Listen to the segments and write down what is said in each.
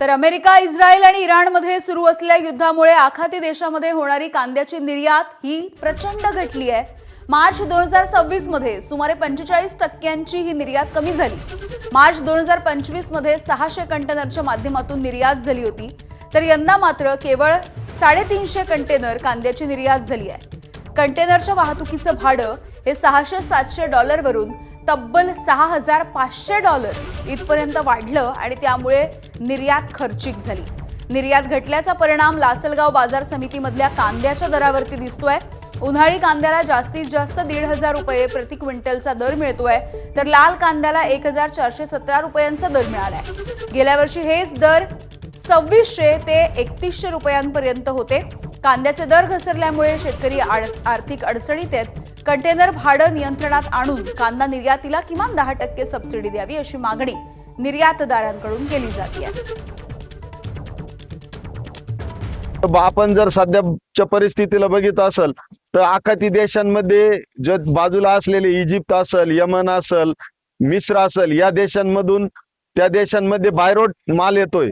तर America, Israel आणि इराणमध्ये सुरू असलेल्या युद्धामुळे आखाती देशामध्ये होणारी कांद्याची निर्यात ही प्रचंड घटली आहे। मार्च 2026 मध्ये सुमारे 45% ही निर्यात कमी झाली। मार्च 2025 मध्ये 600 कंटेनरच्या माध्यमातून निर्यात झाली होती, तर यंदा मात्र केवळ 350 कंटेनर कांद्याची निर्यात झाली आहे। कंटेनरच्या वाहतुकीचं भाडं हे $600-700 वरून तब्बल $6500 इथपर्यंत वाढलं आणि त्यामुळे निर्यात खर्चिक झाली। निर्यात घटल्याचा परिणाम लासलगाव बाजार समितीमधल्या कांद्याच्या दरावरती दिसतोय। उन्हाळी कांद्याला जास्तीत जास्त ₹1,500 प्रति क्विंटलचा दर मिळतोय, तर लाल कांद्याला ₹1,417 दर मिळालाय। गेल्या वर्षी हेच दर 2600 ते 3100 रुपयांपर्यंत होते। कांद्याचे दर घसरल्यामुळे शेतकरी आर्थिक अडचणीत आहेत। कंटेनर भाडं नियंत्रणात आणून कांदा निर्यातीला किमान 10% सबसिडी द्यावी अशी मागणी निर्यातदारांकडून केली जाते। आपण जर सध्याच्या परिस्थितीला बघित असेल तर आखाती देशांमध्ये जे बाजूला असलेले इजिप्त असेल, यमन असेल, मिस्र असेल, या देशांमधून त्या देशांमध्ये बाय रोड माल येतोय,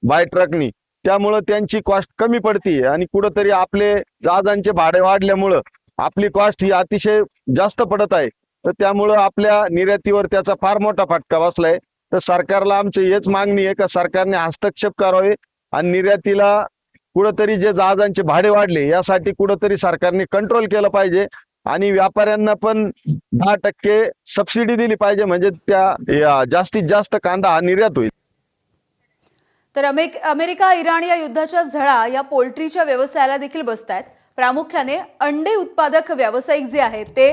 बाय ट्रकनी। त्यामुळे त्यांची कॉस्ट कमी पडते आणि कुठेतरी आपले जहाजांचे भाडे वाढल्यामुळे आपली कॉस्ट ही अतिशय जास्त पडत आहे। तर त्यामुळे आपल्या निर्यातीवर त्याचा फार मोठा फटका बसलाय। तर सरकारला आमची हेच मागणी आहे का सरकारने हस्तक्षेप करावे आणि निर्यातीला कुठेतरी जे जहाजांचे भाडे वाढले यासाठी कुठेतरी सरकारने कंट्रोल केलं पाहिजे आणि व्यापाऱ्यांना पण 10% सबसिडी दिली पाहिजे, म्हणजे त्या जास्तीत जास्त कांदा हा निर्यात होईल। तर अमेरिका इराण या युद्धाच्या झळा या पोल्ट्रीच्या व्यवसायाला देखील बसतायत। प्रामुख्याने अंडे उत्पादक व्यावसायिक जे आहेत ते